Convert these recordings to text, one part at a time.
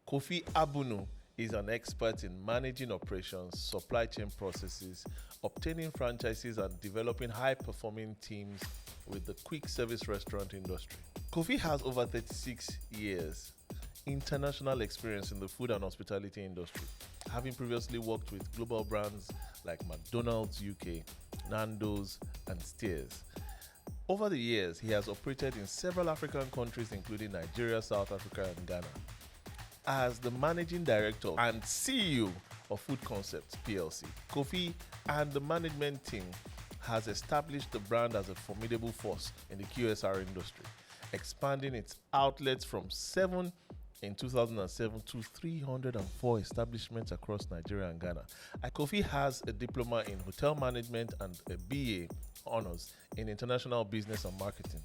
Kofi Abunu is an expert in managing operations, supply chain processes, obtaining franchises, and developing high-performing teams with the quick service restaurant industry. Kofi has over 36 years international experience in the food and hospitality industry, having previously worked with global brands like McDonald's UK, Nando's, and Steers. Over the years, he has operated in several African countries, including Nigeria, South Africa, and Ghana. As the managing director and CEO of Food Concepts PLC, Kofi and the management team has established the brand as a formidable force in the QSR industry, expanding its outlets from 7 in 2007 to 304 establishments across Nigeria and Ghana. Kofi has a diploma in hotel management and a BA honors in international business and marketing.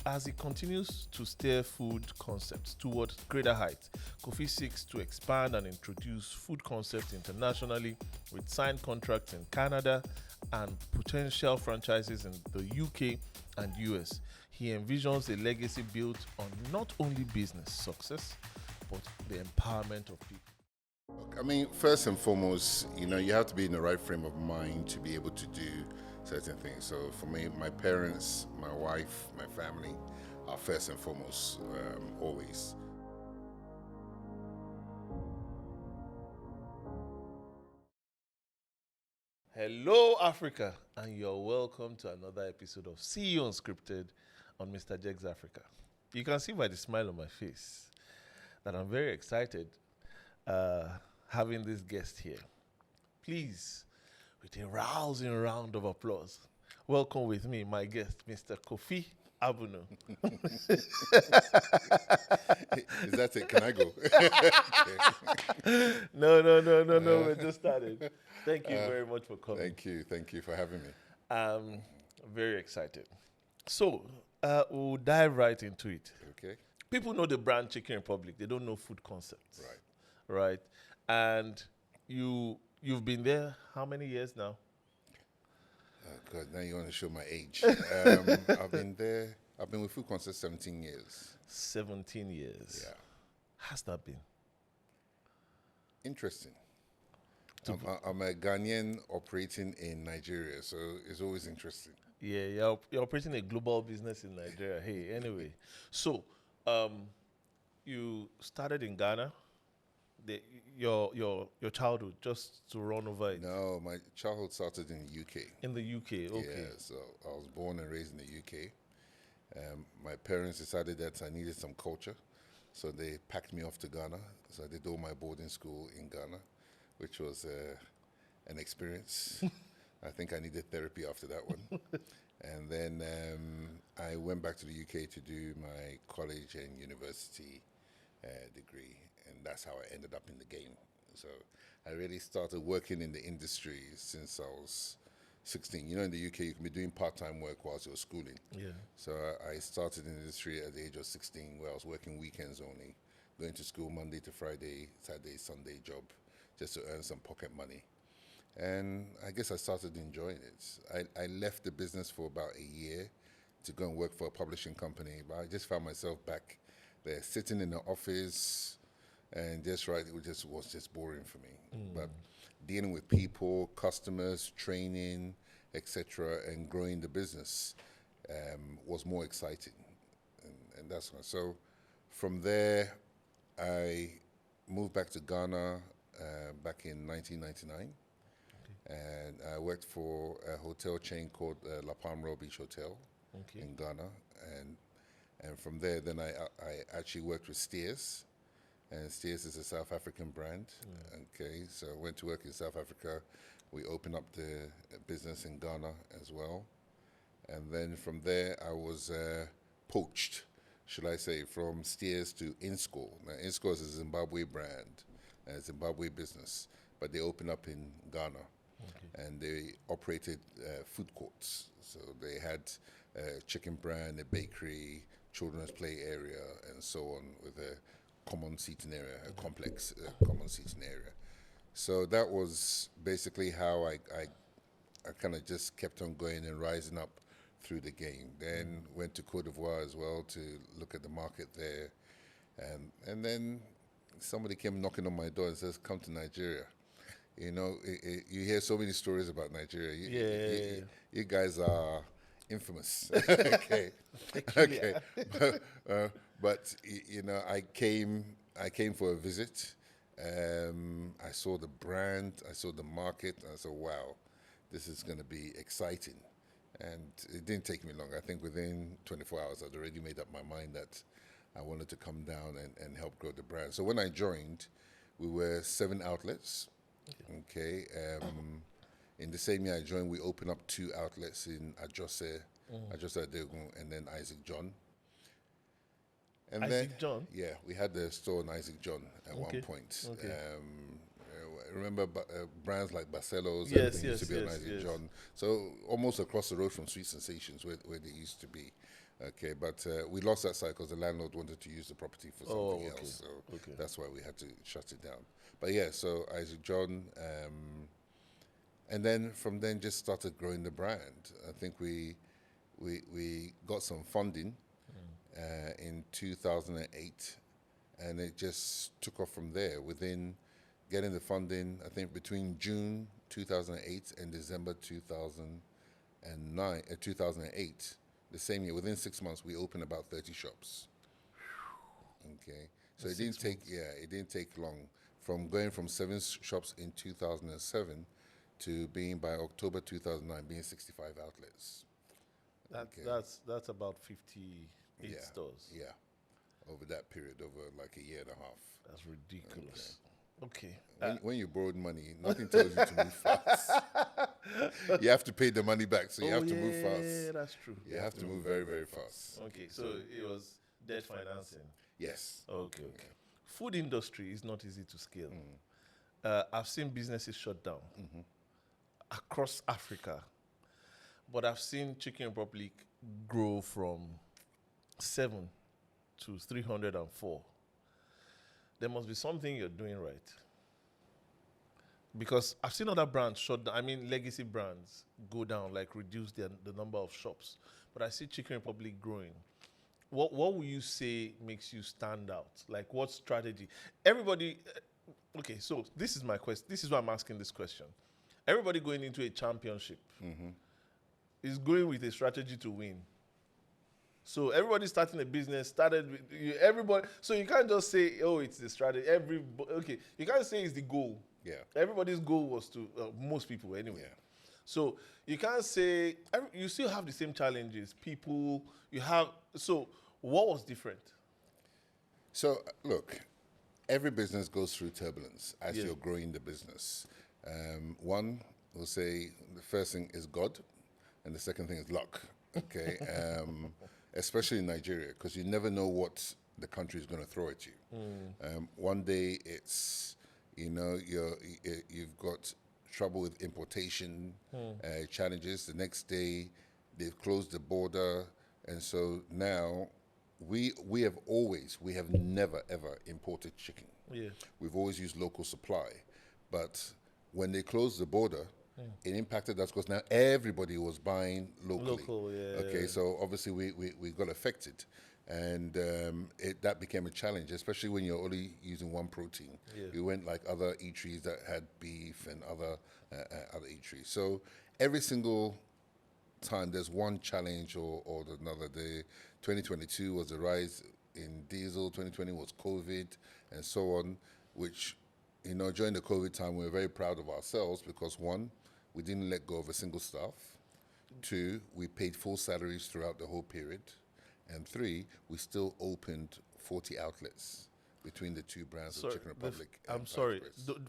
As he continues to steer Food Concepts towards greater heights, Kofi seeks to expand and introduce Food Concepts internationally with signed contracts in Canada and potential franchises in the UK and US. He envisions a legacy built on not only business success, but the empowerment of people. I mean, first and foremost, you have to be in the right frame of mind to be able to do certain things. So for me, my parents, my wife, my family are first and foremost, always. Hello, Africa, and you're welcome to another episode of CEO Unscripted on Mr. Jegs Africa. You can see by the smile on my face that I'm very excited having this guest here. Please, with a rousing round of applause, welcome with me my guest, Mr. Kofi Abunu. Is that it? Can I go? No, we're just started. Thank you very much for coming. Thank you for having me. I'm very excited. So, we'll dive right into it. Okay. People know the brand Chicken Republic. They don't know Food Concepts. Right. And you've been there how many years now? Oh God, now you want to show my age. I've been with Food Concepts 17 years. 17 years. Yeah. How's that been? Interesting. I'm a Ghanaian operating in Nigeria, so it's always interesting. Yeah, you're operating a global business in Nigeria. Hey, anyway. So, you started in Ghana. Your childhood, just to run over it. No, my childhood started in the UK. In the UK, okay. Yeah, so I was born and raised in the UK. My parents decided that I needed some culture, so they packed me off to Ghana. So I did all my boarding school in Ghana, which was an experience. I think I needed therapy after that one. And then I went back to the UK to do my college and university degree, and that's how I ended up in the game. So I really started working in the industry since I was 16. In the UK, you can be doing part-time work whilst you're schooling. Yeah. So I started in the industry at the age of 16, where I was working weekends only, going to school Monday to Friday, Saturday, Sunday job, just to earn some pocket money. And I guess I started enjoying it. I left the business for about a year to go and work for a publishing company, but I just found myself back there, sitting in the office, and it was just boring for me. But dealing with people, customers, training, etc., and growing the business was more exciting, and that's why. So from there, I moved back to Ghana back in 1999. And I worked for a hotel chain called La Palm Royal Beach Hotel in Ghana, and from there, then I actually worked with Steers, and Steers is a South African brand. Okay, so I went to work in South Africa. We opened up the business in Ghana as well, and then from there, I was poached, should I say, from Steers to Inscore. Now, Inscore is a Zimbabwe brand, a Zimbabwe business, but they opened up in Ghana. And they operated food courts. So they had a chicken brand, a bakery, children's play area, and so on, with a common seating area, a complex common seating area. So that was basically how I kind of just kept on going and rising up through the game. Then went to Cote d'Ivoire as well to look at the market there. And then somebody came knocking on my door and says, "Come to Nigeria." You know, you hear so many stories about Nigeria. You guys are infamous. Okay, okay. But you know, I came for a visit. I saw the brand, I saw the market, and I said, "Wow, this is going to be exciting." And it didn't take me long. I think within 24 hours, I'd already made up my mind that I wanted to come down and help grow the brand. So when I joined, we were 7 outlets. Okay. In the same year I joined, we opened up 2 outlets in Ajose Adegun, and then Isaac John. And Isaac John? Yeah, we had the store in Isaac John at one point. Okay. Remember brands like Barcelos, Yes, everything used to be on yes, Isaac yes. John. So almost across the road from Sweet Sensations where they used to be. Okay, but we lost that site because the landlord wanted to use the property for something else. So that's why we had to shut it down. But yeah, so Isaac John, and then from then just started growing the brand. I think we got some funding in 2008, and it just took off from there. Within getting the funding, I think between June 2008 and December 2008, the same year, within 6 months, we opened about 30 shops. Okay, so it didn't take long from going from 7 shops in 2007 to being by October 2009 being 65 outlets. That's about 58 stores. Yeah, over that period, over like a year and a half. That's ridiculous. Okay. When you borrowed money, nothing tells you to move fast. You have to pay the money back, so you have to move fast. Yeah, that's true. You have to move very, very fast. Okay, so it was debt financing. Yes. Okay. Food industry is not easy to scale. I've seen businesses shut down across Africa, but I've seen Chicken Republic grow from 7 to 304. There must be something you're doing right. Because I've seen other brands shut down. I mean, legacy brands go down, like reduce the number of shops. But I see Chicken Republic growing. What will you say makes you stand out? Like, what strategy? Everybody, okay, so this is my question. This is why I'm asking this question. Everybody going into a championship is going with a strategy to win. So everybody starting a business started with everybody. So you can't just say, "Oh, it's the strategy." You can't say it's the goal. Yeah. Everybody's goal was to most people anyway. Yeah. So you can't say you still have the same challenges. People you have. So what was different? So look, every business goes through turbulence as you're growing the business. One will say the first thing is God, and the second thing is luck. Okay. Especially in Nigeria, because you never know what the country is going to throw at you. One day it's, you've got trouble with importation challenges. The next day they've closed the border, and so now we have never ever imported chicken. Yeah. We've always used local supply, but when they closed the border, it impacted us because now everybody was buying locally. Okay, so obviously we got affected, and that became a challenge, especially when you're only using one protein. You went like other eateries that had beef and other eateries. So every single time there's one challenge or another. The 2022 was the rise in diesel. 2020 was COVID, and so on. Which, during the COVID time, we were very proud of ourselves because one, we didn't let go of a single staff. 2, we paid full salaries throughout the whole period. And 3, we still opened 40 outlets between the 2 brands of Chicken Republic. I'm sorry.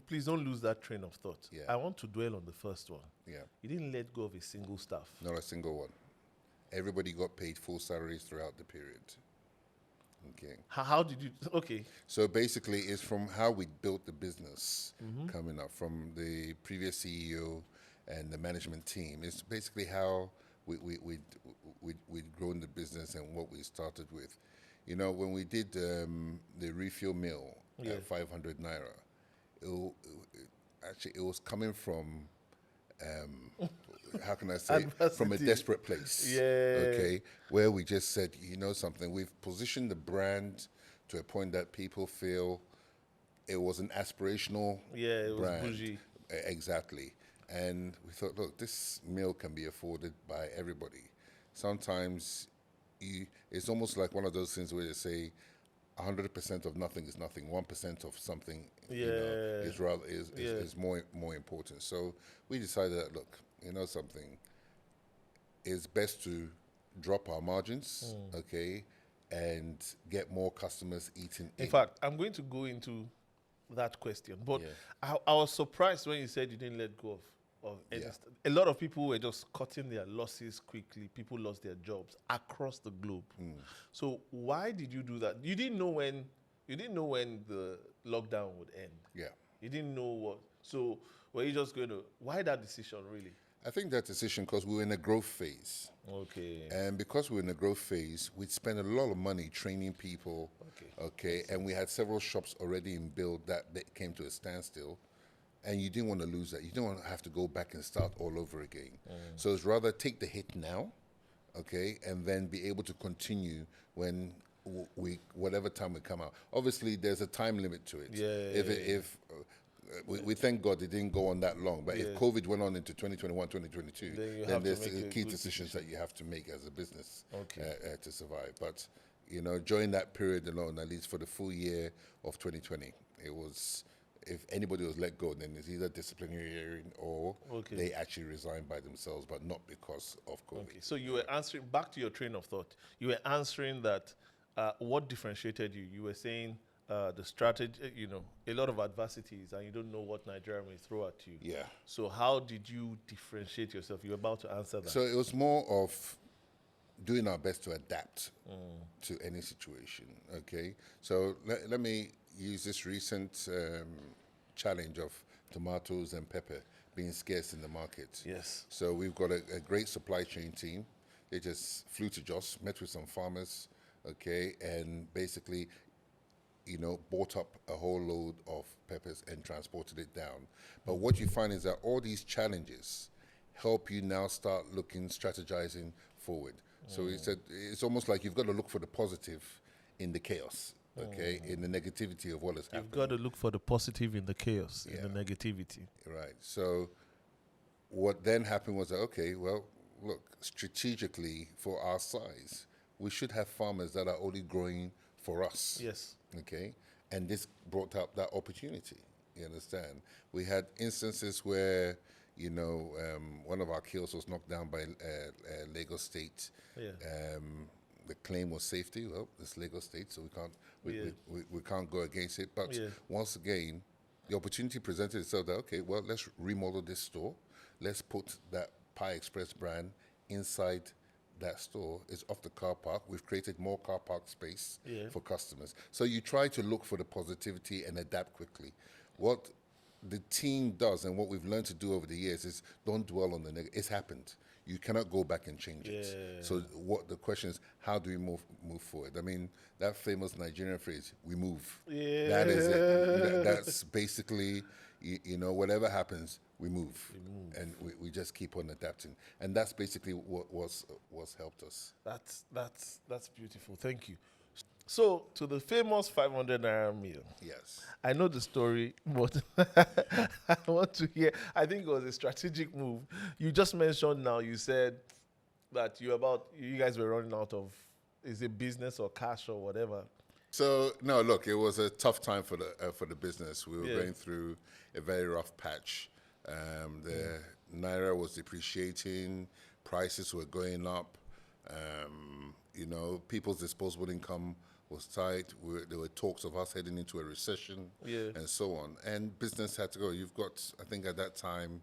Please don't lose that train of thought. Yeah. I want to dwell on the first one. Yeah. You didn't let go of a single staff. Not a single one. Everybody got paid full salaries throughout the period. Okay. How did you? Okay. So basically, it's from how we built the business coming up from the previous CEO and the management team. It's basically how we'd grown the business and what we started with. When we did the refill meal at 500 Naira, it was coming from, how can I say, from a desperate place. Yeah. Okay, where we just said, something, we've positioned the brand to a point that people feel it was an aspirational Yeah, it was brand. bougie. Exactly. And we thought, look, this meal can be afforded by everybody. Sometimes it's almost like one of those things where they say 100% of nothing is nothing. 1% of something, Yeah. is rather is, Yeah. is more important. So we decided that, look, something, it's best to drop our margins, okay, and get more customers eating In fact, I'm going to go into that question, but Yeah. I was surprised when you said you didn't let go of any. Yeah. A lot of people were just cutting their losses quickly. People lost their jobs across the globe. So why did you do that? You didn't know when. You didn't know when the lockdown would end. Yeah. You didn't know what. So were you just going to? Why that decision, really? I think that decision because we were in a growth phase. Okay. And because we were in a growth phase, we'd spent a lot of money training people. Okay. And we had several shops already in build that came to a standstill. And you didn't want to lose that. You didn't want to have to go back and start all over again. So it's rather take the hit now, okay, and then be able to continue when whatever time we come out. Obviously, there's a time limit to it. If we thank God it didn't go on that long. But if COVID went on into 2021, 2022, then there's key decisions that you have to make as a business to survive. But during that period alone, at least for the full year of 2020, it was. If anybody was let go, then it's either disciplinary hearing or they actually resigned by themselves, but not because of COVID. Okay, so you were answering, back to your train of thought, you were answering that what differentiated you? You were saying the strategy, a lot of adversities and you don't know what Nigeria may throw at you. Yeah. So how did you differentiate yourself? You were about to answer that. So it was more of doing our best to adapt to any situation, okay? So let me use this recent challenge of tomatoes and pepper being scarce in the market. Yes. So we've got a great supply chain team. They just flew to Jos, met with some farmers, okay, and basically, bought up a whole load of peppers and transported it down. But what you find is that all these challenges help you now start strategizing forward. So he said it's almost like you've got to look for the positive in the chaos, okay, in the negativity of what has happened. You've got to look for the positive in the chaos, in the negativity. Right. So what then happened was that, okay, well, look, strategically for our size, we should have farmers that are only growing for us. Yes. Okay. And this brought up that opportunity. You understand? We had instances where, one of our kills was knocked down by Lagos State. Yeah. The claim was safety. Well, it's Lagos State, so we can't go against it. But once again, the opportunity presented itself that, okay, well, let's remodel this store. Let's put that Pie Express brand inside that store. It's off the car park. We've created more car park space for customers. So you try to look for the positivity and adapt quickly. What the team does and what we've learned to do over the years is don't dwell on the negative. It's happened. You cannot go back and change it. So what the question is, how do we move forward? I mean, that famous Nigerian phrase, we move. Yeah. That is it. That's basically, whatever happens, we move. And we just keep on adapting. And that's basically what's helped us. That's beautiful. Thank you. So, to the famous 500 Naira meal. Yes. I know the story, but I want to hear. I think it was a strategic move. You just mentioned now, you said that you guys were running out of, is it business or cash or whatever? So, no, look, it was a tough time for the business. We were going through a very rough patch. The Naira was depreciating, prices were going up, people's disposable income was tight. There were talks of us heading into a recession and so on. And business had to go. I think at that time,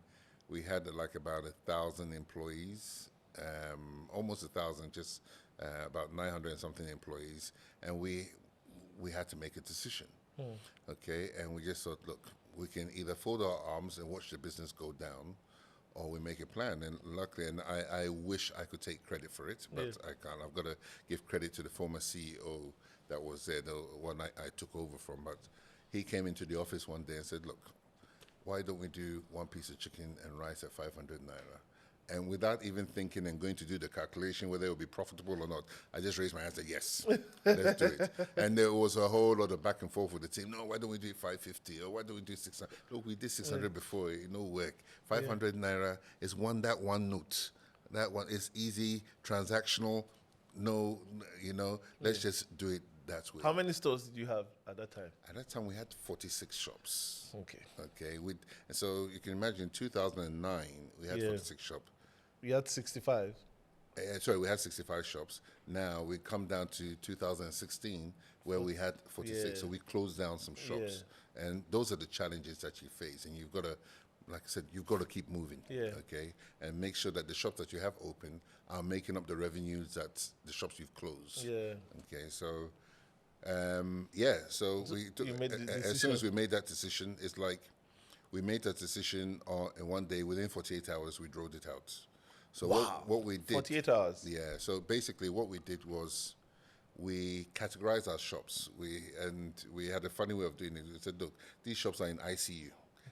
we had like about 1,000 employees, almost 1,000, just about 900 and something employees. And we had to make a decision, okay? And we just thought, look, we can either fold our arms and watch the business go down, or we make a plan. And luckily, and I wish I could take credit for it, but I can't. I've got to give credit to the former CEO that was there, the one I took over from. But he came into the office one day and said, look, why don't we do one piece of chicken and rice at 500 Naira? And without even thinking and going to do the calculation whether it will be profitable or not, I just raised my hand and said, yes, let's do it. And there was a whole lot of back and forth with the team. No, why don't we do 550? Or why don't we do 600? Look, we did 600 before, it no work. 500 Naira is one note. That one is easy, transactional, no, let's just do it that way. How many stores did you have at that time? At that time, we had 46 shops. Okay. Okay. And so you can imagine, 2009, we had 46 shops. We had 65. Sorry, we had 65 shops. Now we come down to 2016 where we had 46. Yeah. So we closed down some shops. And those are the challenges that you face. And you've got to, like I said, you've got to keep moving. Yeah. Okay. And make sure that the shops that you have open are making up the revenues that the shops you've closed. Yeah. Okay. So, so we took, you made the as soon as we made that decision, it's like we made that decision in one day. Within 48 hours, we rolled it out. So wow. what we did, 48 hours. Yeah. So basically, what we did was we categorized our shops. We had a funny way of doing it. We said, look, these shops are in ICU.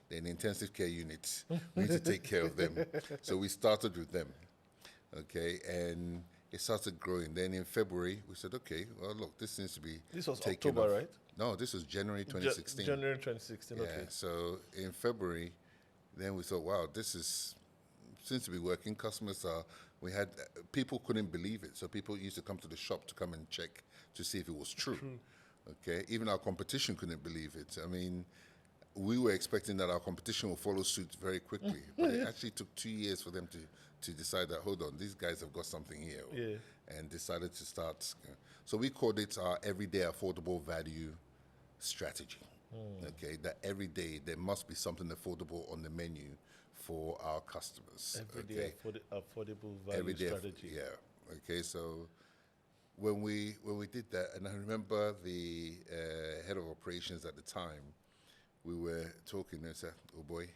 They're in intensive care units. We need to take care of them. So we started with them. Okay, and it started growing. Then in February, we said, okay, well, look, this needs to be This was taken October, off. right? No, this was January 2016. January 2016. Yeah. Okay. So in February, then we thought, wow, seems to be working. We had people couldn't believe it, so people used to come to the shop to come and check to see if it was true. Okay, even our competition couldn't believe it. I mean, we were expecting that our competition would follow suit very quickly, but it actually took 2 years for them to decide that, hold on, these guys have got something here, and decided to start. So we called it our everyday affordable value strategy. Okay, that every day there must be something affordable on the menu for our customers. Everyday affordable value strategy. Okay, so when we did that, and I remember the head of operations at the time, we were talking and said, oh boy,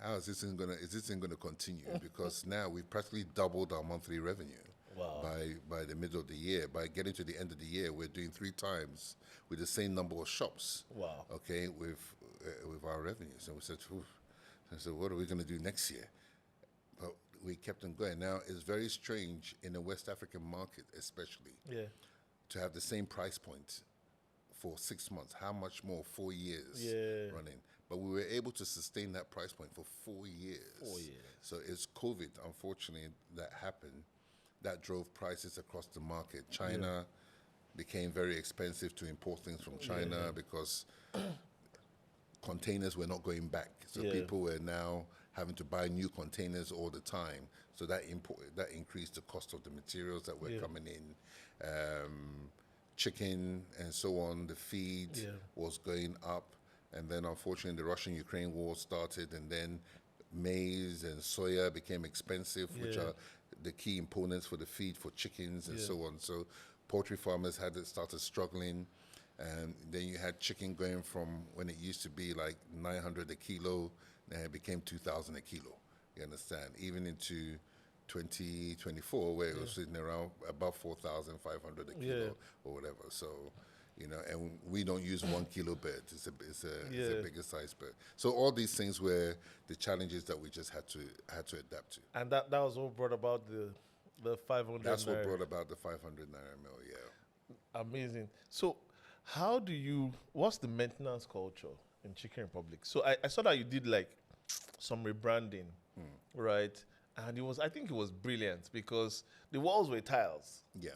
how is this thing gonna continue? Because now we practically doubled our monthly revenue. Wow. By the middle of the year. By getting to the end of the year, we're doing 3 times with the same number of shops. Wow. Okay, with our revenues. And we said, so what are we going to do next year? But we kept on going. Now, it's very strange in the West African market, especially, to have the same price point for 6 months. How much more? 4 years running. But we were able to sustain that price point for 4 years. 4 years. So it's COVID, unfortunately, that happened. That drove prices across the market. China became very expensive to import things from China because containers were not going back. So people were now having to buy new containers all the time. So that increased the cost of the materials that were coming in. Chicken and so on, the feed was going up. And then unfortunately the Russian-Ukraine war started, and then maize and soya became expensive, which are the key components for the feed for chickens and so on. So poultry farmers started struggling, and then you had chicken going from when it used to be like 900 a kilo, then it became 2,000 a kilo. You understand? Even into 2024, where it was sitting around above 4,500 a kilo or whatever. So, and we don't use 1 kilo bird. It's a bigger size bird. So all these things were the challenges that we just had to adapt to. And that was what brought about the 500. That's what brought about the 500 Naira meal. Yeah. Amazing. So, what's the maintenance culture in Chicken Republic? So I saw that you did like some rebranding, right? And I think it was brilliant because the walls were tiles. Yeah.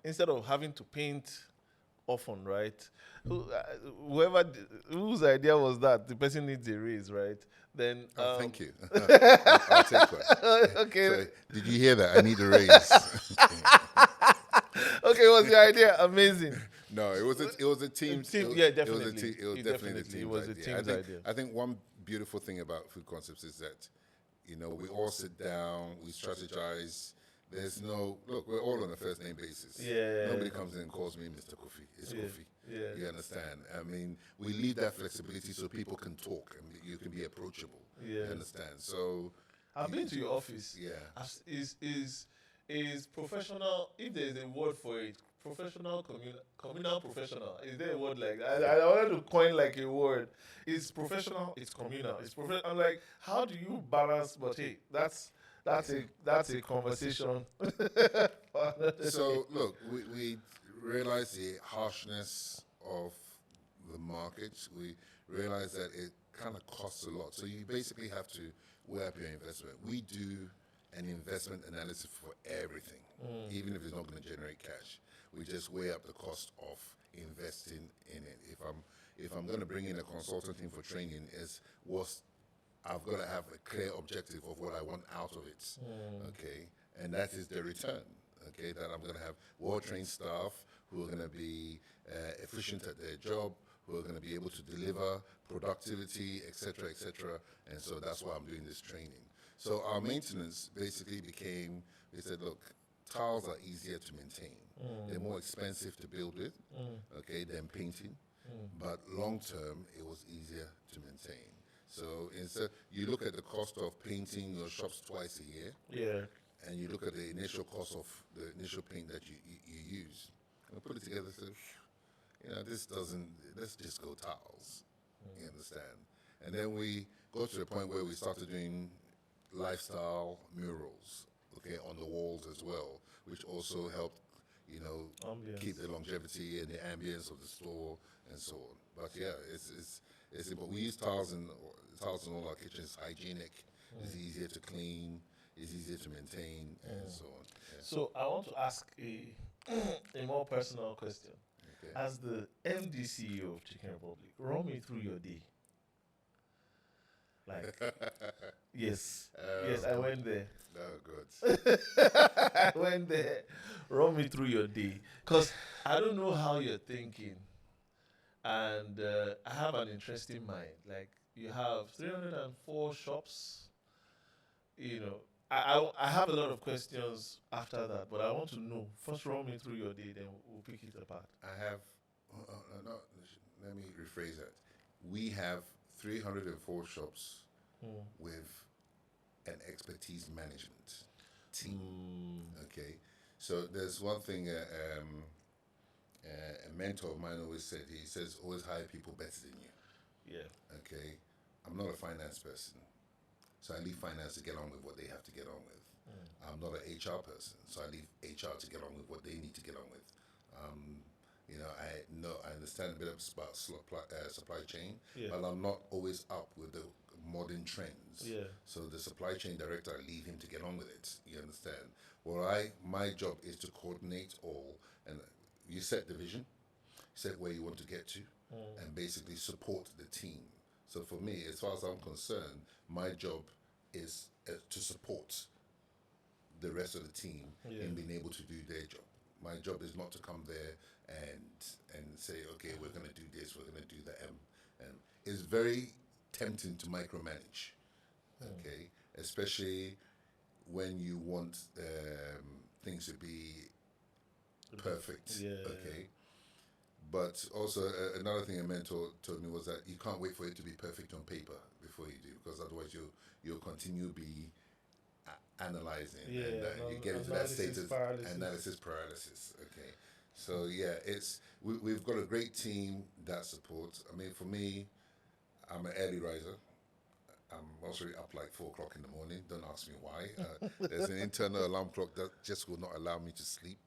Instead of having to paint often, right? Whose idea was that? The person needs a raise, right? Then thank you. I'll take one. Okay. So, did you hear that? I need a raise. Okay, what's your idea? Amazing. No, it was a team. Yeah, definitely. It was definitely the team's a team's idea. I think one beautiful thing about Food Concepts is that, we all sit down, we strategize. There's we're all on a first name basis. Yeah. Nobody comes in and calls me Mr. Kofi. It's Kofi. Yeah. You understand? I mean, we leave that flexibility so people can talk and you can be approachable. Yeah. You understand? So I've been to your office. Yeah. Is professional, if there's a word for it, professional, communal professional. Is there a word like that? I wanted to coin like a word. It's professional, it's communal, it's professional. I'm like, how do you balance? But hey, that's a conversation. So look, we realize the harshness of the market. We realize that it kind of costs a lot. So you basically have to weigh up your investment. We do an investment analysis for everything, even if it's not going to generate cash. We just weigh up the cost of investing in it. If I'm going to bring in a consultant in for training, I've got to have a clear objective of what I want out of it. Okay, and that is the return. Okay, that I'm going to have well-trained staff who are going to be efficient at their job, who are going to be able to deliver productivity, etc., etc. And so that's why I'm doing this training. So our maintenance basically became, we said, look, tiles are easier to maintain. They're more expensive to build with, okay, than painting. But long term, it was easier to maintain. So instead, you look at the cost of painting your shops twice a year, Yeah. and you look at the initial cost of the initial paint that you use, and put it together. So, this doesn't. Let's just go tiles. You understand? And then we got to the point where we started doing lifestyle murals, okay, on the walls as well, which also helped, Ambience. keep the longevity and the ambience of the store and so on. But yeah, it's but we use tiles in all our kitchens. Hygienic, it's easier to clean, it's easier to maintain, and so on. Yeah. So I want to ask a more personal question. Okay. As the MD CEO of Chicken Republic, run me through your day. Like, yes, yes, I went there. Oh, good. I went there. Run me through your day, cause I don't know how you're thinking, and I have an interesting mind. Like, you have 304 shops. I have a lot of questions after that, but I want to know. First, run me through your day, then we'll pick it apart. I have, no, let me rephrase that. We have 304 shops with an expertise management team. Okay, so there's one thing a mentor of mine always said. He says, always hire people better than you. Yeah. Okay, I'm not a finance person, so I leave finance to get on with what they have to get on with. I'm not an HR person, so I leave HR to get on with what they need to get on with. I understand a bit about supply chain, Yeah. but I'm not always up with the modern trends. Yeah. So the supply chain director, I leave him to get on with it. You understand? Well, my job is to coordinate all, and you set the vision, set where you want to get to, and basically support the team. So for me, as far as I'm concerned, my job is to support the rest of the team in being able to do their job. My job is not to come there and say, okay, we're going to do this, we're going to do that. And it's very tempting to micromanage, okay? Especially when you want things to be perfect, okay? But also another thing a mentor told me was that you can't wait for it to be perfect on paper before you do, because otherwise you'll continue to be analyzing, and you get into that state of analysis paralysis. Okay, so yeah, we've got a great team that supports. I mean, for me, I'm an early riser. I'm also up like 4 o'clock in the morning. Don't ask me why. There's an internal alarm clock that just will not allow me to sleep.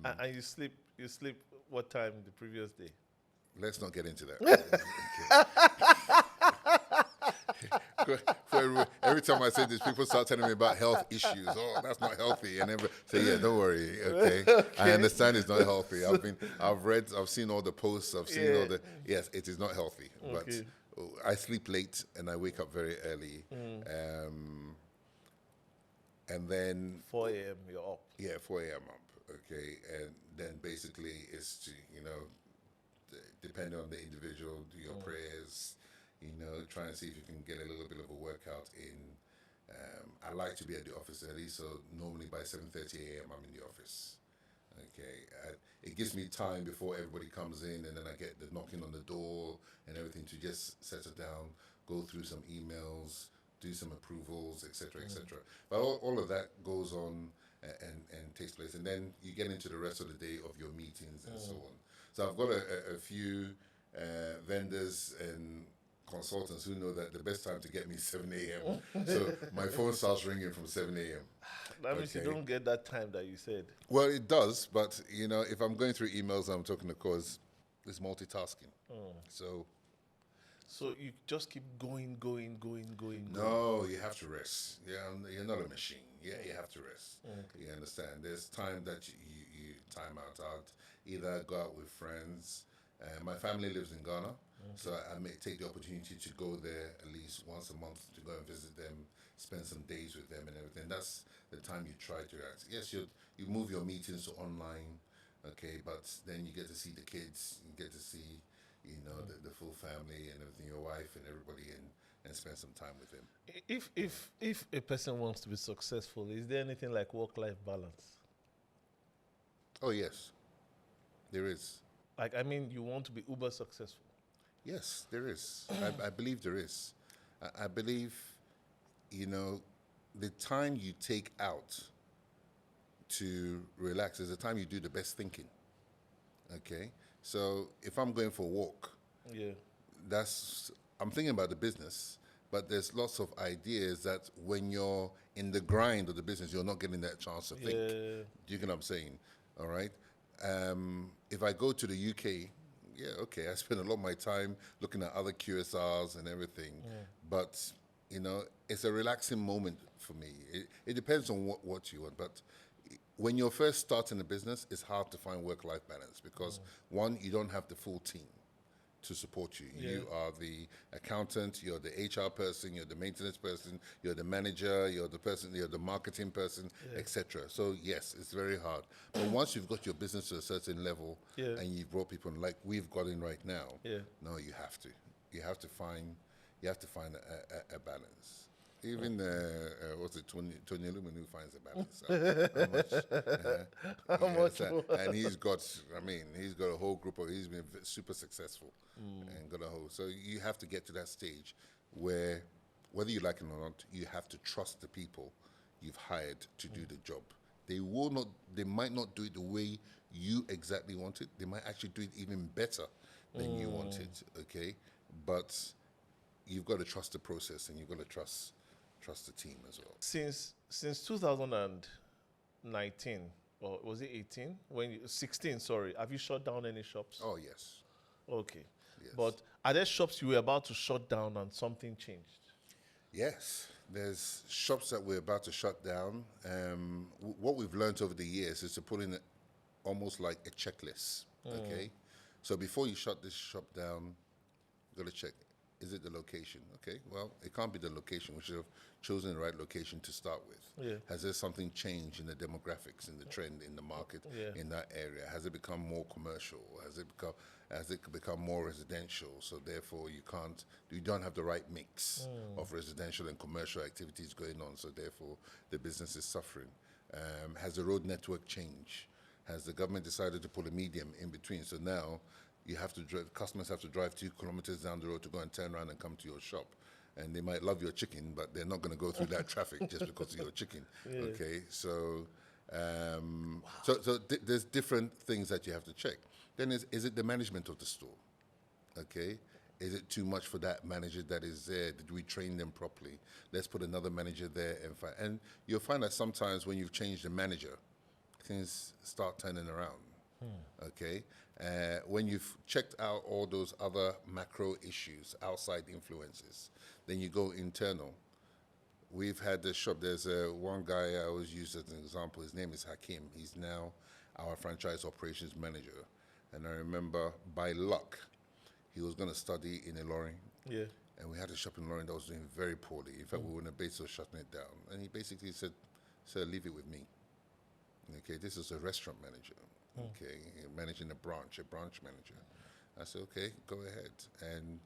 And you sleep what time the previous day? Let's not get into that. Every time I say this, people start telling me about health issues. Oh, that's not healthy, and say, yeah, don't worry. Okay, I understand it's not healthy. I've seen all the posts. I've seen all the. Yes, it is not healthy, but I sleep late and I wake up very early. And then 4 a.m. you're up. Yeah, 4 a.m. up. Okay, and then basically it's to depending on the individual, do your prayers. Try and see if you can get a little bit of a workout in. I like to be at the office early, so normally by 7:30 a.m. I'm in the office. Okay, it gives me time before everybody comes in, and then I get the knocking on the door and everything to just settle down, go through some emails, do some approvals, etc., etc. But all of that goes on and takes place. And then you get into the rest of the day of your meetings and so on. So I've got a few vendors and consultants who know that the best time to get me is 7 a.m. So my phone starts ringing from 7 a.m. That means you don't get that time that you said. Well, it does, but if I'm going through emails, I'm talking to calls, it's multitasking. So you just keep going. No, you have to rest. Yeah, you're not a machine. Yeah, you have to rest. You understand? There's time that you time out. I'd either go out with friends. My family lives in Ghana, so I may take the opportunity to go there at least once a month to go and visit them, spend some days with them and everything. That's the time you try to act. Yes, you move your meetings to online, okay, but then you get to see the kids, you get to see the full family and everything, your wife and everybody, and spend some time with them. If a person wants to be successful, is there anything like work-life balance? Oh yes, there is. Like, I mean, you want to be uber successful. Yes, there is. I believe there is. I believe, the time you take out to relax is the time you do the best thinking. Okay? So if I'm going for a walk, I'm thinking about the business, but there's lots of ideas that when you're in the grind of the business, you're not getting that chance to think. Do you get what I'm saying? All right? If I go to the UK, I spend a lot of my time looking at other QSRs and everything, but it's a relaxing moment for me. It depends on what you want, but when you're first starting a business, it's hard to find work-life balance because one, you don't have the full team to support you. You are the accountant, you're the HR person, you're the maintenance person, you're the manager, you're the marketing person, etc. So yes, it's very hard. But once you've got your business to a certain level and you've brought people in, like we've got in right now, no, you have to. You have to find a balance. Even Tony Lumen who finds a balance. How much? And he's got a whole group he's been super successful and got a whole. So you have to get to that stage where, whether you like it or not, you have to trust the people you've hired to do the job. They might not do it the way you exactly want it. They might actually do it even better than you want it. Okay, but you've got to trust the process and you've got to trust the team as well. Since 2019, or was it 18? 16, sorry. Have you shut down any shops? Oh, yes. Okay. Yes. But are there shops you were about to shut down and something changed? Yes. There's shops that we're about to shut down. What we've learned over the years is to put in almost like a checklist, okay? So before you shut this shop down, you've got to check, is it the location? Okay, well, it can't be the location. We should have chosen the right location to start with. Yeah. Has there something changed in the demographics, in the trend, in the market, in that area? Has it become more commercial? Has it become more residential? So therefore, you don't have the right mix of residential and commercial activities going on. So therefore, the business is suffering. Has the road network changed? Has the government decided to put a medium in between? So now, customers have to drive 2 kilometers down the road to go and turn around and come to your shop. And they might love your chicken, but they're not going to go through that traffic just because of your chicken. Okay, so there's different things that you have to check. Then is it the management of the store? Okay, is it too much for that manager that is there? Did we train them properly? Let's put another manager there and you'll find that sometimes when you've changed the manager, things start turning around. Okay, when you've checked out all those other macro issues, outside influences, then you go internal. We've had this shop. There's one guy I always use as an example. His name is Hakim. He's now our franchise operations manager. And I remember, by luck, he was going to study in Ilorin. Yeah. And we had a shop in Ilorin that was doing very poorly. In fact, we were in a base of shutting it down. And he basically said, "Sir, leave it with me." Okay, this is a restaurant manager. Okay, managing a branch manager. I said, okay, go ahead. And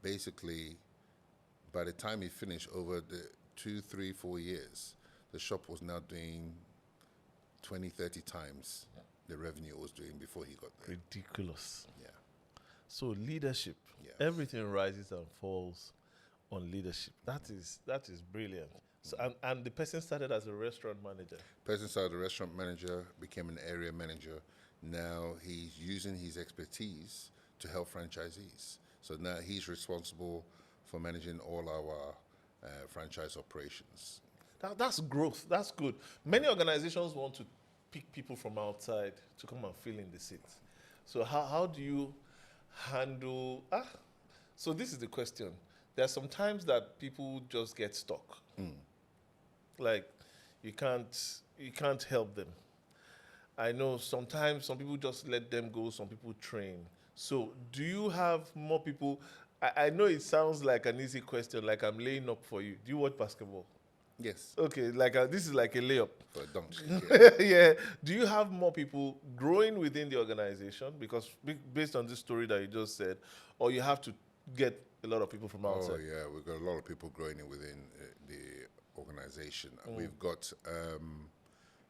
basically, by the time he finished, over the 2, 3, 4 years, the shop was now doing 20, 30 times the revenue it was doing before he got there. Ridiculous. Yeah. So leadership, Yes. everything rises and falls on leadership. That is brilliant. So, and the person started as a restaurant manager. Person started a restaurant manager, became an area manager. Now he's using his expertise to help franchisees. So now he's responsible for managing all our franchise operations. That's growth. That's good. Many organizations want to pick people from outside to come and fill in the seats. So how do you handle? So this is the question. There are some times that people just get stuck. Like you can't help them. I know sometimes some people just let them go. Some people train. So do you have more people? I know it sounds like an easy question, like I'm laying up for you. Do you watch basketball? Yes, Okay, like this is like a layup. for a dunk. Yeah. Yeah. Do you have more people growing within the organization? Because based on this story that you just said, or you have to get a lot of people from Oh outside? yeah, we've got a lot of people growing in within the organization. We've got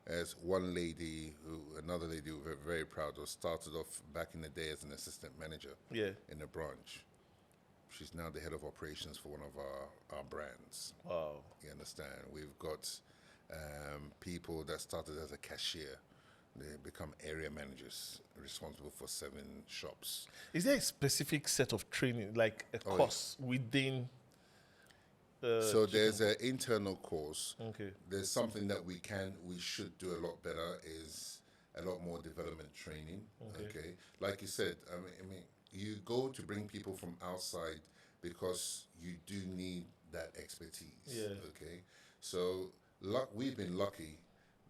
as one lady, another lady who we're very proud of, started off back in the day as an assistant manager Yeah. in a branch. She's now the head of operations for one of our brands. Wow. You understand? We've got people that started as a cashier. They become area managers, responsible for 7 shops. Is there a specific set of training, like a Oh, course within? So there's an internal course. Okay. There's something that we should do a lot better is a lot more development training. Okay. Like you said, I mean, you go to bring people from outside because you do need that expertise. Yeah. Okay. So we've been lucky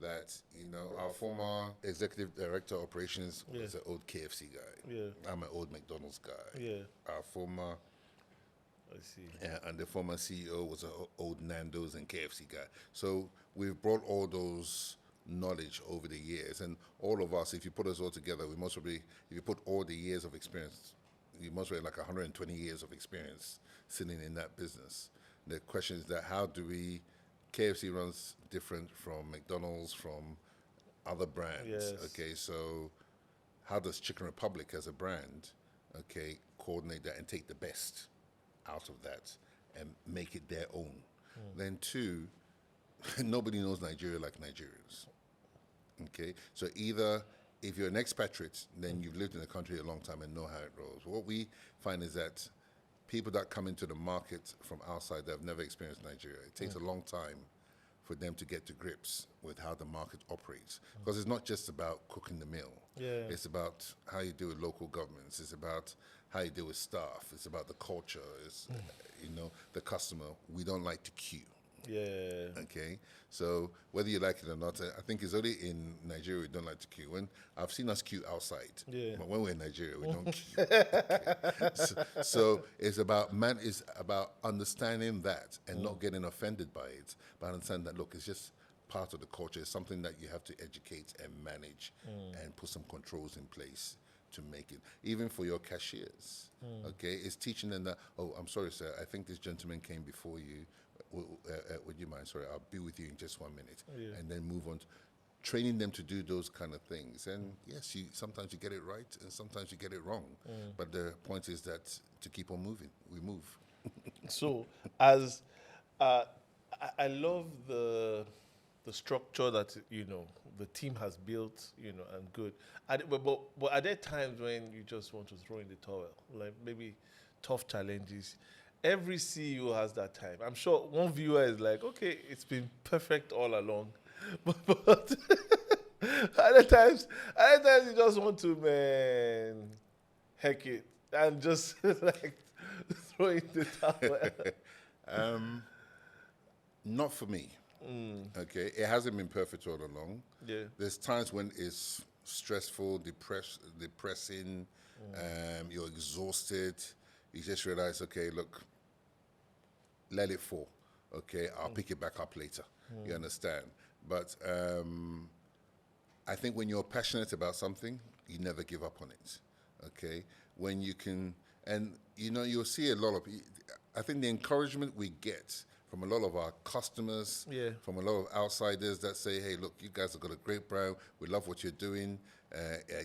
that our former executive director of operations was an old KFC guy. Yeah. I'm an old McDonald's guy. Yeah. Our former I see. and the former CEO was an old Nando's and KFC guy. So we've brought all those knowledge over the years, and all of us, if you put us all together, we most probably, if you put all the years of experience, you must have like 120 years of experience sitting in that business. The question is that how do we, KFC runs different from McDonald's, from other brands. Yes. Okay, so how does Chicken Republic as a brand, okay, coordinate that and take the best out of that and make it their own? Then 2, nobody knows Nigeria like Nigerians. Okay, so either if you're an expatriate, then you've lived in the country a long time and know how it rolls. What we find is that people that come into the market from outside that have never experienced Nigeria, it takes a long time for them to get to grips with how the market operates. Because it's not just about cooking the meal. Yeah. It's about how you deal with local governments. It's about how you deal with staff. It's about the culture. It's, the customer. We don't like to queue. Yeah. Okay, so whether you like it or not, I think it's only in Nigeria we don't like to queue. When I've seen us queue outside, but when we're in Nigeria, we don't queue. Okay. So it's about it's about understanding that and not getting offended by it, but understand that look, it's just part of the culture. It's something that you have to educate and manage and put some controls in place to make it. Even for your cashiers, okay, it's teaching them that. Oh, I'm sorry, sir. I think this gentleman came before you. Would you mind? Sorry, I'll be with you in just 1 minute, and then move on. Training them to do those kind of things, and yes, sometimes you get it right, and sometimes you get it wrong. But the point is that to keep on moving, we move. So, as I love the structure that the team has built, and good. But are there times when you just want to throw in the towel, like maybe tough challenges? Every CEO has that time. I'm sure one viewer is like, okay, it's been perfect all along, but other times you just want to heck it and just like throw in the towel. Not for me. Okay, it hasn't been perfect all along. Yeah. There's times when it's stressful, depressing. You're exhausted. You just realize, okay, look, let it fall. Okay, I'll pick it back up later. You understand? But I think when you're passionate about something, you never give up on it. Okay, when you can, and you'll see a lot of. I think the encouragement we get from a lot of our customers, from a lot of outsiders that say, "Hey, look, you guys have got a great brand. We love what you're doing.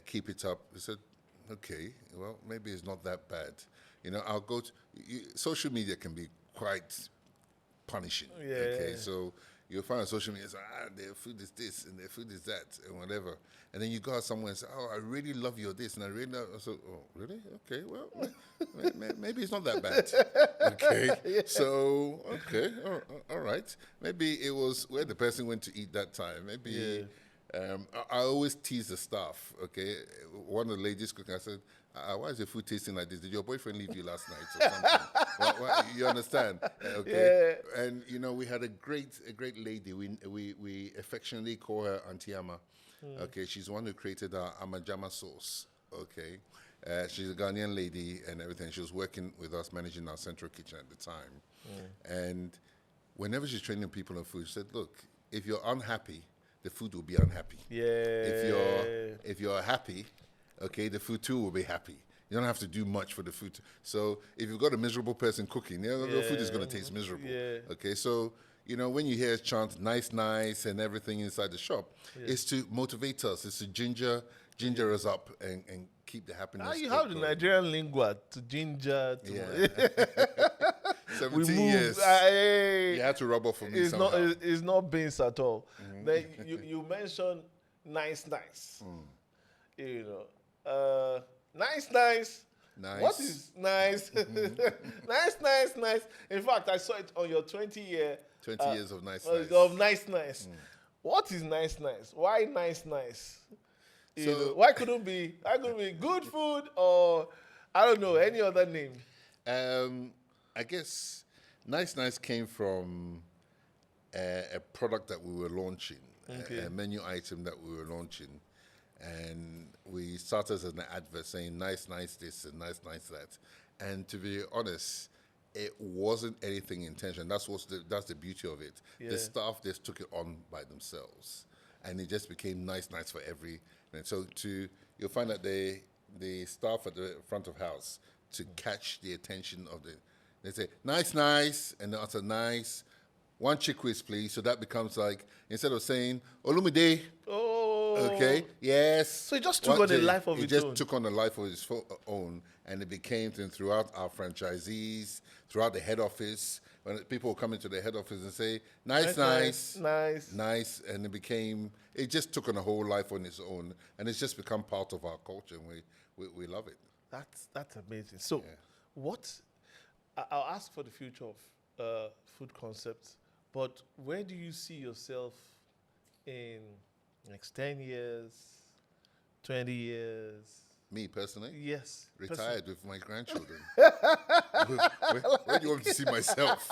Keep it up." We said, "Okay, well, maybe it's not that bad." I'll go to social media can be quite punishing. Yeah. Okay, so you'll find on social media, it's like, their food is this and their food is that and whatever. And then you go out somewhere and say, oh, I really love your this and I really love. So, oh, really? Okay, well, maybe it's not that bad. Okay, so okay, all right. Maybe it was where the person went to eat that time. Maybe. I always tease the staff. Okay, one of the ladies cooking, I said, "Why is your food tasting like this? Did your boyfriend leave you last night or something?" You understand? Okay. Yeah. And we had a great lady. We affectionately call her Auntie Ama. Okay, she's the one who created our Amajama sauce. Okay, she's a Ghanaian lady and everything. She was working with us, managing our central kitchen at the time. And whenever she's training people on food, she said, "Look, if you're unhappy, the food will be unhappy. Yeah. If you're happy, okay, the food too will be happy. You don't have to do much for the food. So if you've got a miserable person cooking, the food is going to taste miserable. Yeah. Okay, so when you hear us chant nice, nice and everything inside the shop, it's to motivate us. It's to ginger us up and keep the happiness. How you have the Nigerian lingua to ginger to Yeah. 17 years. You had to rub off for me it's somehow. it's not beans at all. Then you mentioned nice. Nice. Nice. What is nice? Nice. In fact, I saw it on your 20 year. 20 years of nice. Of nice. What is nice? Why nice? Why couldn't be good food or I don't know any other name? I guess nice came from a product that we were launching, a menu item that we were launching, and we started as an advert saying nice this and nice that, and to be honest, it wasn't anything intentional. That's the beauty of it. The staff just took it on by themselves, and it just became nice for every. And so you'll find that the staff at the front of house to catch the attention of they say nice, and they utter nice. One chickweed, please. So that becomes like instead of saying Olumide. Oh. Okay. Yes. So it just took on a life of its own. It just took on a life of its own, and it became throughout our franchisees, throughout the head office. When people come into the head office and say nice, and it just took on a whole life on its own, and it's just become part of our culture, and we love it. That's amazing. So, I'll ask for the future of food concepts, but where do you see yourself in next 10 years, 20 years? Me personally? Yes. Retired with my grandchildren. Where do you want me to see myself?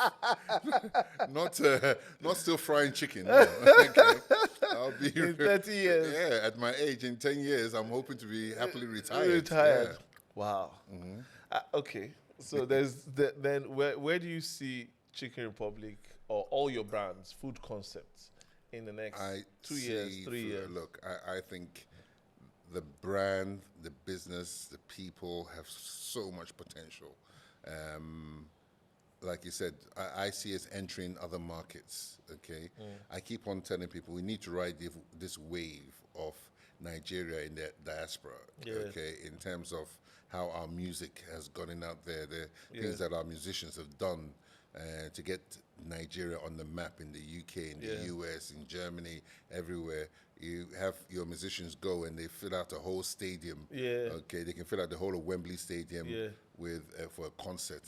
Not still frying chicken. No. Okay. I'll be in 30 years. Yeah, at my age, in 10 years, I'm hoping to be happily retired. Retired. Yeah. Wow. Okay. So then where do you see Chicken Republic or all your brands, food concepts, in the next 2 years, 3 years? Look, I think the brand, the business, the people have so much potential. Like you said, I see us entering other markets, okay? I keep on telling people we need to ride this wave of Nigeria in the diaspora, okay? In terms of how our music has gotten out there, the things that our musicians have done to get Nigeria on the map in the UK, in the US, in Germany, everywhere. You have your musicians go and they fill out a whole stadium. Okay, they can fill out the whole of Wembley Stadium with for a concert,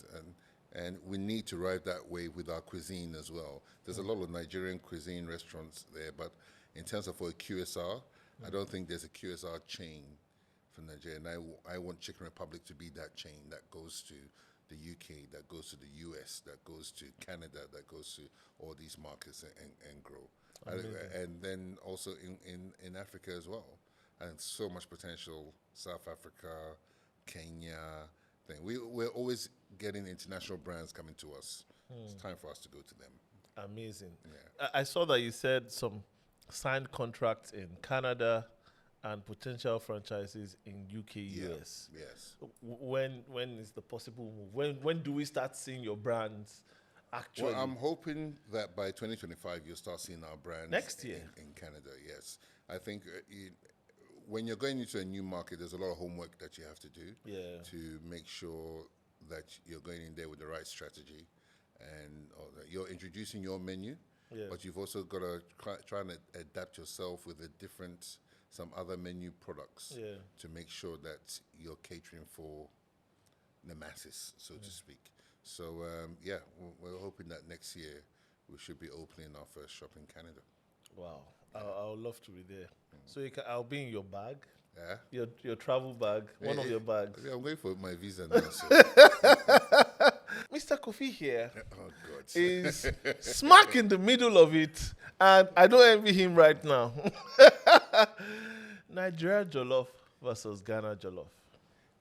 and we need to ride that wave with our cuisine as well. There's a lot of Nigerian cuisine restaurants there, but in terms of for a QSR, I don't think there's a QSR chain for Nigeria. And I want Chicken Republic to be that chain that goes to the UK, that goes to the US, that goes to Canada, that goes to all these markets and grow. And then also in Africa as well. And so much potential, South Africa, Kenya. We're always getting international brands coming to us. It's time for us to go to them. Amazing. Yeah. I saw that you said some signed contracts in Canada and potential franchises in UK, US. Yes. When is the possible move? When do we start seeing your brands actually? Well, I'm hoping that by 2025 you'll start seeing our brands next year in Canada. Yes, I think when you're going into a new market, there's a lot of homework that you have to do to make sure that you're going in there with the right strategy. and you're introducing your menu, but you've also got to try and adapt yourself with some other menu products to make sure that you're catering for the masses, so to speak. So we're hoping that next year we should be opening our first shop in Canada. Wow, I would love to be there. So I'll be in your bag. Yeah. Your travel bag, one of your bags. Yeah, I'm going for my visa now. So. Mr. Kofi here God. is smack in the middle of it, and I don't envy him right now. Nigeria jollof versus Ghana jollof.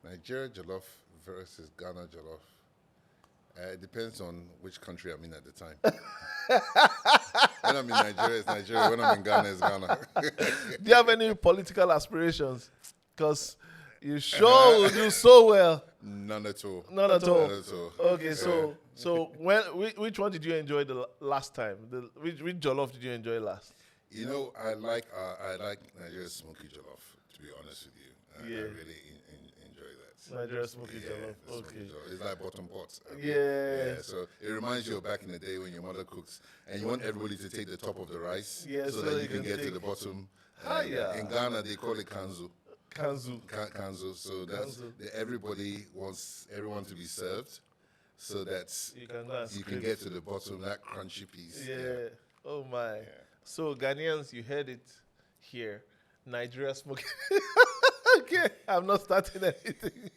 Nigeria jollof versus Ghana jollof. It depends on which country I'm in at the time. When I'm in Nigeria, it's Nigeria. When I'm in Ghana, it's Ghana. Do you have any political aspirations? Because you sure will do so well. None at all. None at all. None at all. Okay, so which one did you enjoy the last time? Which jollof did you enjoy last? You know, I like Nigeria's smoky jollof. To be honest with you, I really enjoy that. Nigeria smoky jollof. Smoky Okay. jollof. It's like bottom pot. Yeah. So it reminds you of back in the day when your mother cooks, and you want everybody to take the top of the rice, so that you can get to the bottom. In Ghana, they call it kanzu. Kanzu. So that's everybody wants everyone to be served, so that you can get to the bottom, that crunchy piece. Yeah. Oh my. Yeah. So Ghanaians, you heard it here. Nigeria smoking. Okay, I'm not starting anything.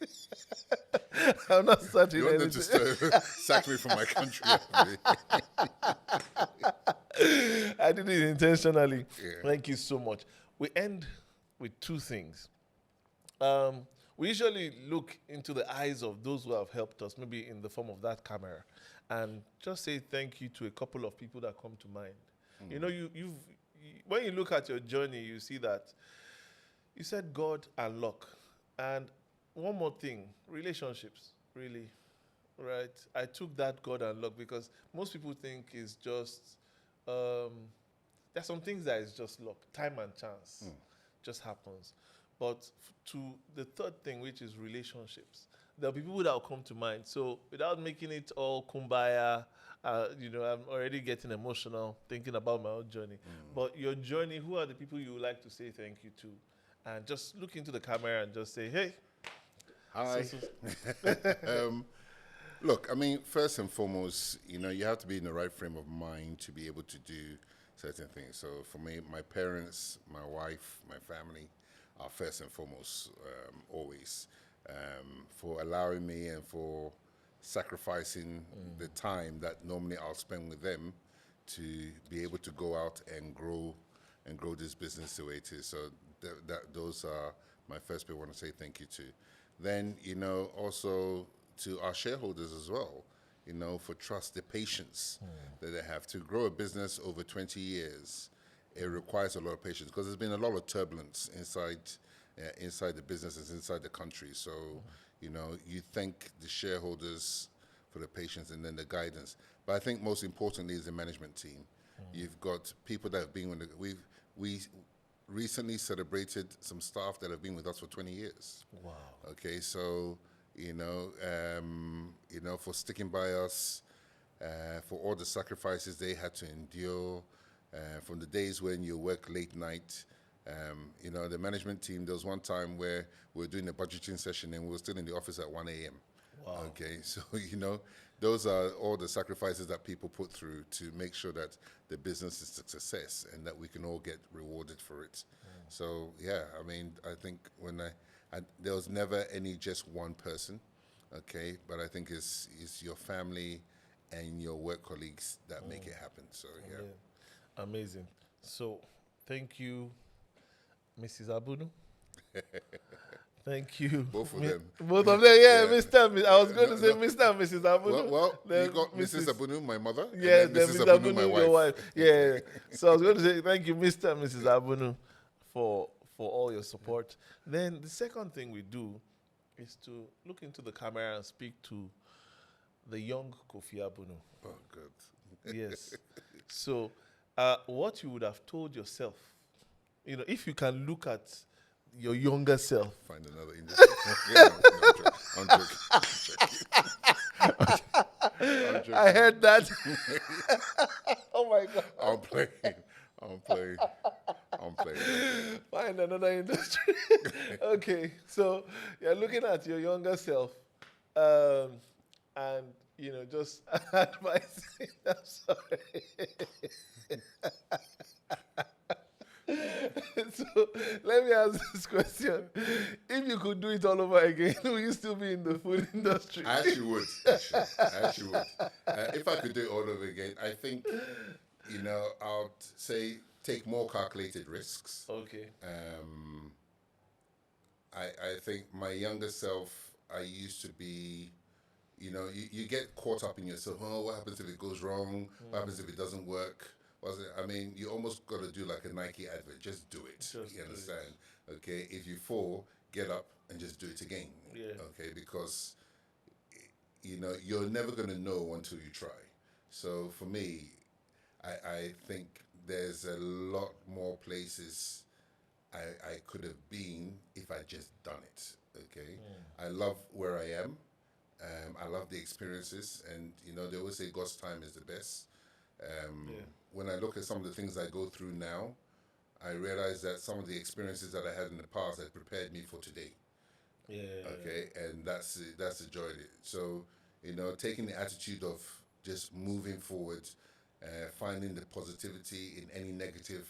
I'm not starting you want anything. them to sack me from my country? I did it intentionally. Yeah. Thank you so much. We end with two things. We usually look into the eyes of those who have helped us, maybe in the form of that camera, and just say thank you to a couple of people that come to mind. You know, when you look at your journey, you see that you said God and luck. And one more thing, relationships, really, right? I took that God and luck because most people think it's just, there's some things that is just luck, time and chance, just happens. But to the third thing, which is relationships, there will be people that will come to mind. So without making it all kumbaya, I'm already getting emotional thinking about my own journey. But your journey, who are the people you would like to say thank you to? And just look into the camera and just say, hey. Hi. Look, I mean, first and foremost, you have to be in the right frame of mind to be able to do certain things. So for me, my parents, my wife, my family are first and foremost, always, for allowing me and for sacrificing the time that normally I'll spend with them to be able to go out and grow this business the way it is. So those are my first people I want to say thank you to. Then, also to our shareholders as well, for trust, the patience that they have. To grow a business over 20 years, it requires a lot of patience because there's been a lot of turbulence inside the businesses, inside the country. So, you thank the shareholders for the patience and then the guidance. But I think most importantly is the management team. You've got people that have been with we recently celebrated some staff that have been with us for 20 years. Wow. Okay, so, for sticking by us, for all the sacrifices they had to endure, from the days when you work late night. The management team, there was one time where we were doing a budgeting session and we were still in the office at 1 a.m. Wow. Okay, so, those are all the sacrifices that people put through to make sure that the business is a success and that we can all get rewarded for it. So, I mean, I think when there was never any just one person, okay, but I think it's your family and your work colleagues that make it happen. So, Amazing. So, thank you, Mrs. Abunu. Thank you. Both of them. Both of them, yeah. Mr. and Miss. I was going to say Mr. and Mrs. Abunu. Well, you got Mrs. Abunu, my mother. Yeah, and then Mrs. Abunu, Abunu, my wife. your wife. Yeah. So I was going to say thank you, Mr. and Mrs. Abunu, for all your support. Then the second thing we do is to look into the camera and speak to the young Kofi Abunu. Oh, good. Yes. So, what you would have told yourself, if you can look at your younger self. Find another industry. I'm joking. I heard that. Oh my God. I'm playing. I'm playing. I'm playing. Find another industry. Okay, so you're looking at your younger self, and just advising. I'm sorry. So let me ask this question: if you could do it all over again, will you still be in the food industry? I actually would. I actually would. If I could do it all over again, I think, I'd say take more calculated risks. Okay. I think my younger self, I used to be, you get caught up in yourself. Oh, what happens if it goes wrong? What happens if it doesn't work? I mean, you almost got to do like a Nike advert. Just do it. You understand? Okay. If you fall, get up and just do it again. Yeah. Okay. Because, you're never going to know until you try. So for me, I think there's a lot more places I could have been if I just done it. Okay. I love where I am. I love the experiences, and they always say God's time is the best. When I look at some of the things I go through now, I realize that some of the experiences that I had in the past had prepared me for today. Yeah. Okay, and that's the joy of it. So, taking the attitude of just moving forward, finding the positivity in any negative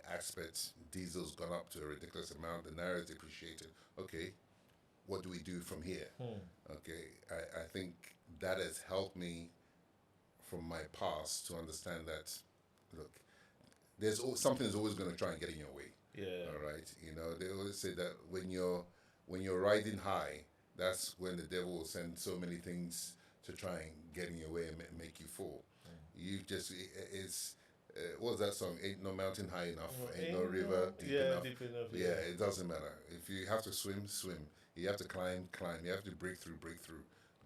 aspects. Diesel's gone up to a ridiculous amount. The Naira is depreciated. Okay, what do we do from here? Okay, I think that has helped me from my past to understand that, look, something is always going to try and get in your way. Yeah. All right. They always say that when you're riding high, that's when the devil will send so many things to try and get in your way and make you fall. You just it's what's that song? Ain't no mountain high enough, ain't no river deep enough. Deep enough. Yeah, it doesn't matter. If you have to swim, swim. You have to climb. You have to break through.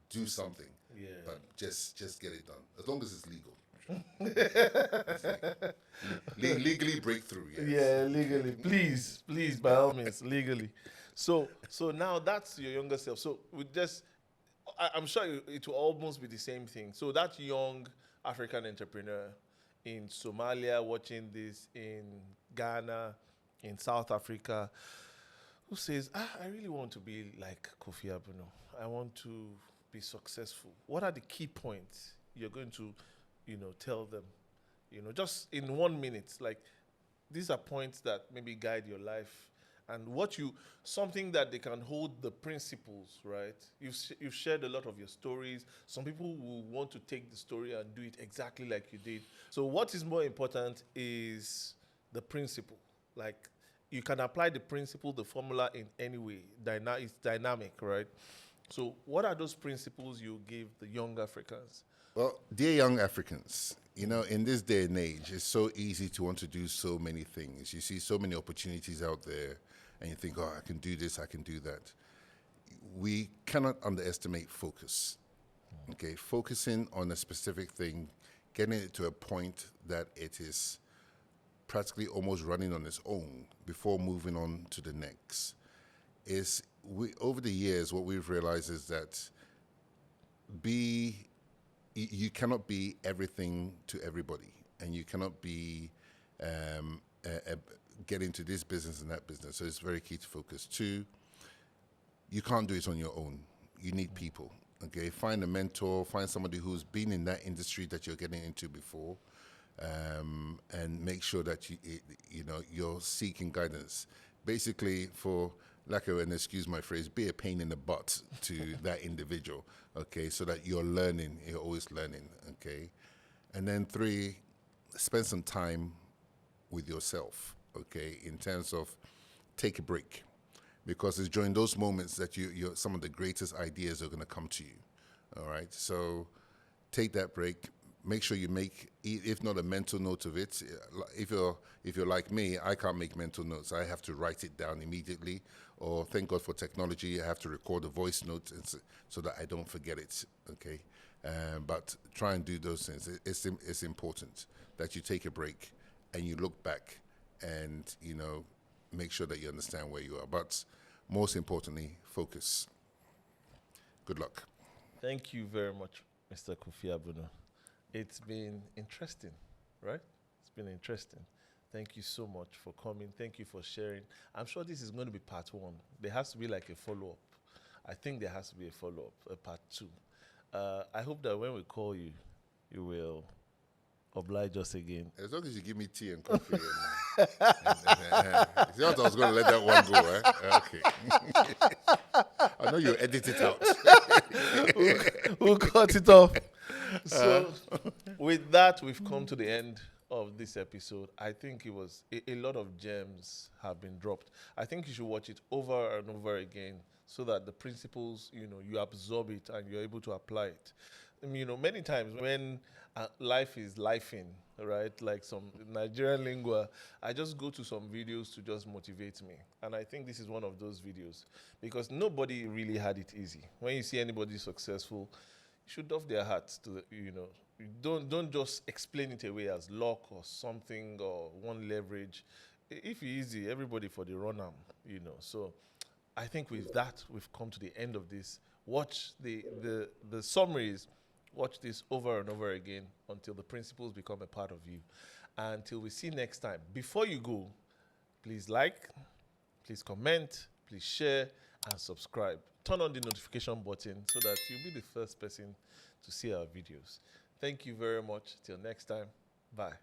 Do something. Yeah. But just get it done. As long as it's legal. Legally break through. Yes. Yeah, legally. Please, by all means, legally. So now that's your younger self. So I'm sure it will almost be the same thing. So that young African entrepreneur in Somalia watching this, in Ghana, in South Africa, who says, I really want to be like Kofi Abunu. I want to be successful. What are the key points you're going to, tell them? Just in 1 minute, like these are points that maybe guide your life, and something that they can hold the principles, right? You've shared a lot of your stories. Some people will want to take the story and do it exactly like you did. So what is more important is the principle. Like you can apply the principle, the formula in any way. It's dynamic, right? So what are those principles you give the young Africans? Well, dear young Africans, in this day and age, it's so easy to want to do so many things. You see so many opportunities out there, and you think, I can do this, I can do that. We cannot underestimate focus. Okay, focusing on a specific thing, getting it to a point that it is practically almost running on its own before moving on to the next. Over the years, what we've realized is that you cannot be everything to everybody, and you cannot be get into this business and that business. So it's very key to focus. 2, you can't do it on your own. You need people. Okay, find a mentor, find somebody who's been in that industry that you're getting into before, and make sure that you're seeking guidance. Basically, for lack of an excuse my phrase, be a pain in the butt to that individual. Okay, so that you're always learning. Okay, and then 3, spend some time with yourself. Okay, in terms of take a break, because it's during those moments that some of the greatest ideas are going to come to you. All right, so take that break. Make sure you make, if not a mental note of it. If you're like me, I can't make mental notes. I have to write it down immediately. Or thank God for technology, I have to record a voice note so that I don't forget it. Okay, but try and do those things. It's important that you take a break and you look back and make sure that you understand where you are. But most importantly, focus. Good luck. Thank you very much, Mr. Kofi Abunu. It's been interesting, right? It's been interesting. Thank you so much for coming. Thank you for sharing. I'm sure this is going to be part one. There has to be like a follow up. I think there has to be a follow up, a part two. I hope that when we call you, you will oblige us again. As long as you give me tea and coffee. You thought I was going to let that one go, eh? Okay. I know you edit it out. We'll cut it off. So, with that, we've come to the end of this episode. I think it was a lot of gems have been dropped. I think you should watch it over and over again so that the principles, you absorb it and you're able to apply it. Many times when life is lifing, right? Like some Nigerian lingua, I just go to some videos to just motivate me. And I think this is one of those videos because nobody really had it easy. When you see anybody successful, you should off their hats to don't just explain it away as luck or something or one leverage. If it's easy, everybody for the run So I think with that we've come to the end of this. Watch the summaries, watch this over and over again until the principles become a part of you. Until we see next time. Before you go, please like, please comment, please share, and subscribe. Turn on the notification button so that you'll be the first person to see our videos. Thank you very much. Till next time. Bye.